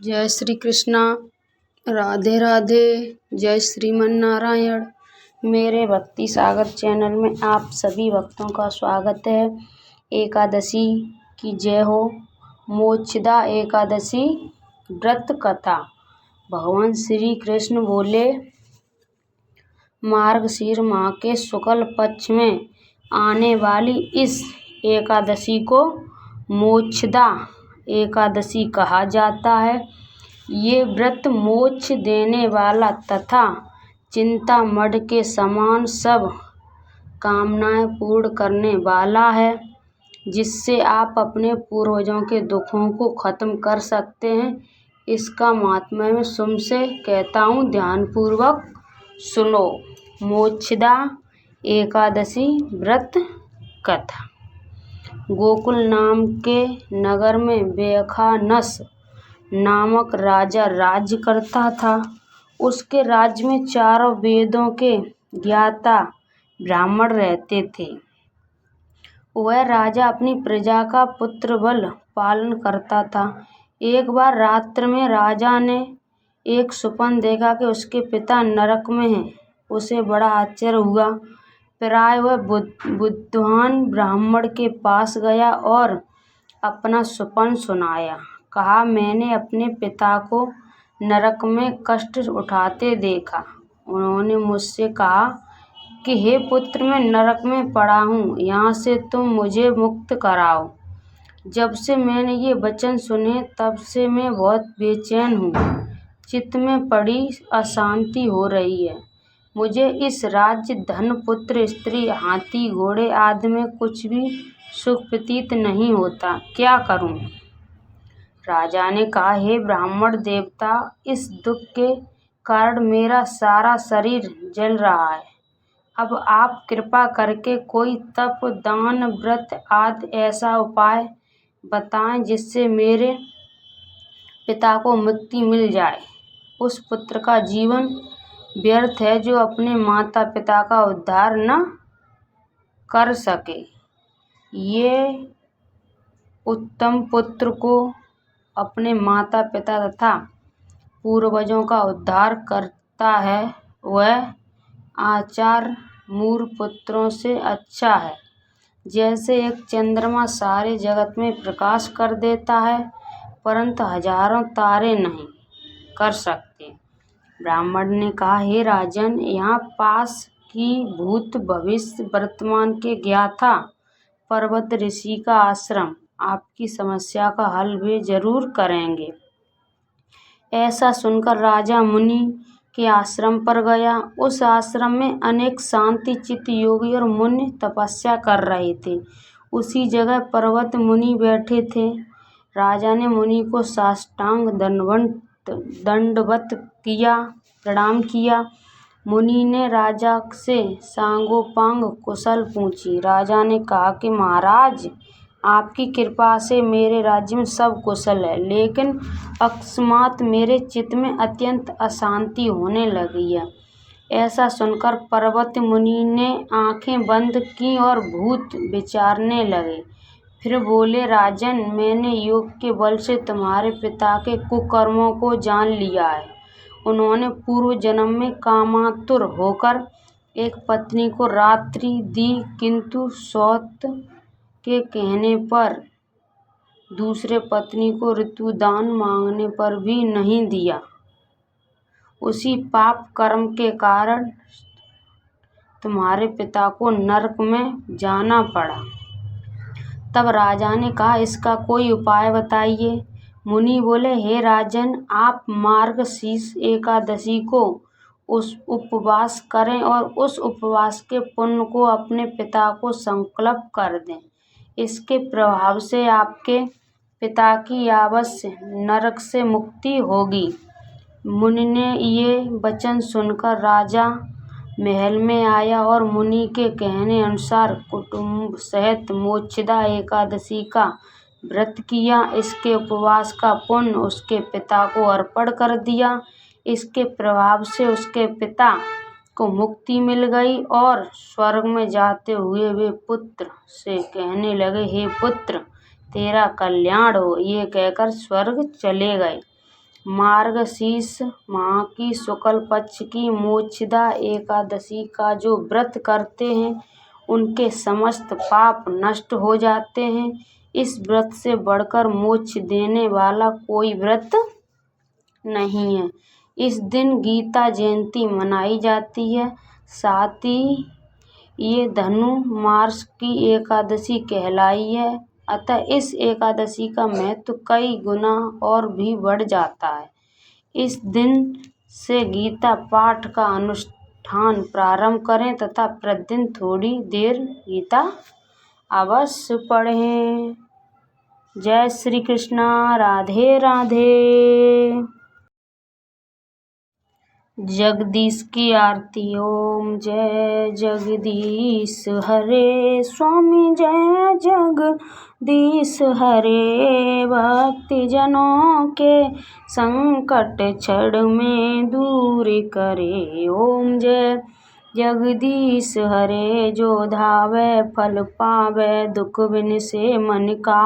जय श्री कृष्णा। राधे राधे। जय श्रीमन नारायण। मेरे भक्ति सागर चैनल में आप सभी भक्तों का स्वागत है। एकादशी की जय हो। मोक्षदा एकादशी व्रत कथा। भगवान श्री कृष्ण बोले, मार्गशीर्ष माह के शुक्ल पक्ष में आने वाली इस एकादशी को मोक्षदा एकादशी कहा जाता है। ये व्रत मोक्ष देने वाला तथा चिंतामणि के समान सब कामनाएं पूर्ण करने वाला है, जिससे आप अपने पूर्वजों के दुखों को खत्म कर सकते हैं। इसका महात्म्य मैं तुमसे कहता हूँ, ध्यानपूर्वक सुनो। मोक्षदा एकादशी व्रत कथा। गोकुल नाम के नगर में वैखानस नामक राजा राज्य करता था। उसके राज्य में चारों वेदों के ज्ञाता ब्राह्मण रहते थे। वह राजा अपनी प्रजा का पुत्र बल पालन करता था। एक बार रात्र में राजा ने एक स्वप्न देखा कि उसके पिता नरक में हैं। उसे बड़ा आश्चर्य हुआ। प्राय वह बुद्धिमान ब्राह्मण के पास गया और अपना स्वप्न सुनाया। कहा, मैंने अपने पिता को नरक में कष्ट उठाते देखा। उन्होंने मुझसे कहा कि हे पुत्र, मैं नरक में पड़ा हूँ, यहाँ से तुम मुझे मुक्त कराओ। जब से मैंने ये वचन सुने तब से मैं बहुत बेचैन हूँ। चित्त में बड़ी अशांति हो रही है। मुझे इस राज्य, धन, पुत्र, स्त्री, हाथी, घोड़े आदि में कुछ भी सुख प्रतीत नहीं होता। क्या करूं? राजा ने कहा, हे ब्राह्मण देवता, इस दुख के कारण मेरा सारा शरीर जल रहा है। अब आप कृपा करके कोई तप, दान, व्रत आदि ऐसा उपाय बताएं जिससे मेरे पिता को मुक्ति मिल जाए। उस पुत्र का जीवन व्यर्थ है जो अपने माता पिता का उद्धार न कर सके। ये उत्तम पुत्र को अपने माता पिता तथा पूर्वजों का उद्धार करता है, वह आचार मूढ़ पुत्रों से अच्छा है। जैसे एक चंद्रमा सारे जगत में प्रकाश कर देता है, परंतु हजारों तारे नहीं कर सकते। ब्राह्मण ने कहा, हे राजन, यहाँ पास की भूत, भविष्य, वर्तमान के ज्ञाता पर्वत ऋषि का आश्रम आपकी समस्या का हल वे जरूर करेंगे। ऐसा सुनकर राजा मुनि के आश्रम पर गया। उस आश्रम में अनेक शांति चित्त योगी और मुनि तपस्या कर रहे थे। उसी जगह पर्वत मुनि बैठे थे। राजा ने मुनि को साष्टांग दंडवत किया, प्रणाम किया। मुनि ने राजा से सांगोपांग कुशल पूछी। राजा ने कहा कि महाराज, आपकी कृपा से मेरे राज्य में सब कुशल है, लेकिन अकस्मात मेरे चित्त में अत्यंत अशांति होने लगी है। ऐसा सुनकर पर्वत मुनि ने आंखें बंद की और भूत विचारने लगे। फिर बोले, राजन, मैंने योग के बल से तुम्हारे पिता के कुकर्मों को जान लिया है। उन्होंने पूर्व जन्म में कामातुर होकर एक पत्नी को रात्रि दी, किंतु सौत के कहने पर दूसरे पत्नी को ऋतुदान मांगने पर भी नहीं दिया। उसी पाप कर्म के कारण तुम्हारे पिता को नरक में जाना पड़ा। तब राजा ने कहा, इसका कोई उपाय बताइए। मुनि बोले, हे राजन, आप मार्गशीर्ष एकादशी को उस उपवास करें और उस उपवास के पुण्य को अपने पिता को संकल्प कर दें। इसके प्रभाव से आपके पिता की अवश्य नरक से मुक्ति होगी। मुनि ने ये वचन सुनकर राजा महल में आया और मुनि के कहने अनुसार कुटुंब सहित मोक्षदा एकादशी का व्रत किया। इसके उपवास का पुण्य उसके पिता को अर्पण कर दिया। इसके प्रभाव से उसके पिता को मुक्ति मिल गई और स्वर्ग में जाते हुए वे पुत्र से कहने लगे, हे पुत्र, तेरा कल्याण हो। ये कहकर स्वर्ग चले गए। मार्गशीर्ष माह की शुक्ल पक्ष की मोक्षदा एकादशी का जो व्रत करते हैं उनके समस्त पाप नष्ट हो जाते हैं। इस व्रत से बढ़कर मोक्ष देने वाला कोई व्रत नहीं है। इस दिन गीता जयंती मनाई जाती है। साथ ही ये धनु मास की एकादशी कहलाई है। अतः इस एकादशी का महत्व कई गुना और भी बढ़ जाता है। इस दिन से गीता पाठ का अनुष्ठान प्रारंभ करें तथा प्रतिदिन थोड़ी देर गीता अवश्य पढ़ें। जय श्री कृष्णा। राधे राधे। जगदीश की आरती। ओम जय जगदीश हरे स्वामी जय जगदीश हरे। भक्ति जनों के संकट क्षण में दूर करे। ओम जय जगदीश हरे। जो धावे फल पावे दुख बिन से मन का।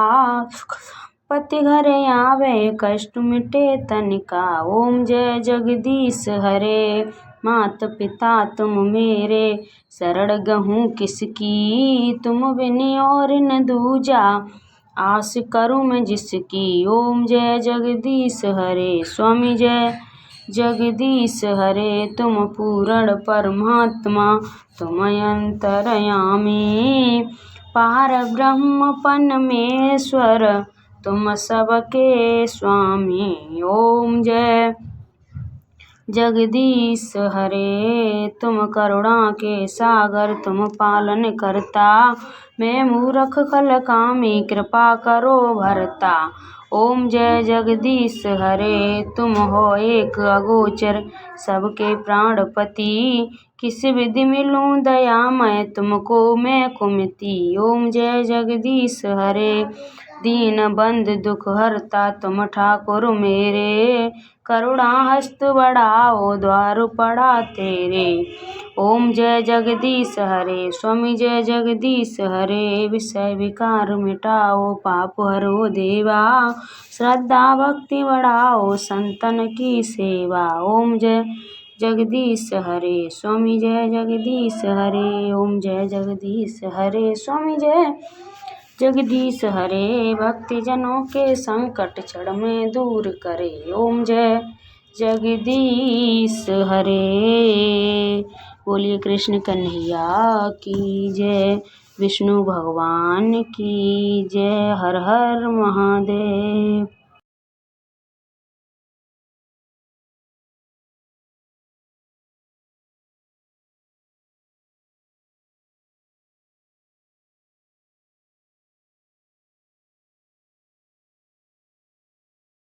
पति घर आवे कष्ट मिटे तन का। ओम जय जगदीश हरे। मात पिता तुम मेरे शरण गहूँ किसकी। तुम बिन और न दूजा आस करूँ मैं जिसकी। ओम जय जगदीश हरे। स्वामी जय जगदीश हरे। तुम पूर्ण परमात्मा तुम अंतर्यामी। पार ब्रह्म परमेश्वर तुम सबके स्वामी। ओम जय जगदीश हरे। तुम करुणा के सागर तुम पालन करता। मैं मूर्ख खल कामी कृपा करो भरता। ओम जय जगदीश हरे। तुम हो एक अगोचर सबके प्राणपति। किस विधि मिलूं दया मैं तुमको मैं कुमति। ओम जय जगदीश हरे। दीन बंद दुख हरता तुम ठाकुर मेरे। करुणा हस्त बढ़ाओ द्वार पड़ा तेरे। ओम जय जगदीश हरे। स्वामी जय जगदीश हरे। विषय विकार मिटाओ पाप हरो देवा। श्रद्धा भक्ति बढ़ाओ संतन की सेवा। ओम जय जगदीश हरे। स्वामी जय जगदीश हरे। ओम जय जगदीश हरे। स्वामी जय जगदीश हरे। भक्ति जनों के संकट क्षण में दूर करे। ओम जय जगदीश हरे। बोलिए कृष्ण कन्हैया की जय। विष्णु भगवान की जय। हर हर महादेव।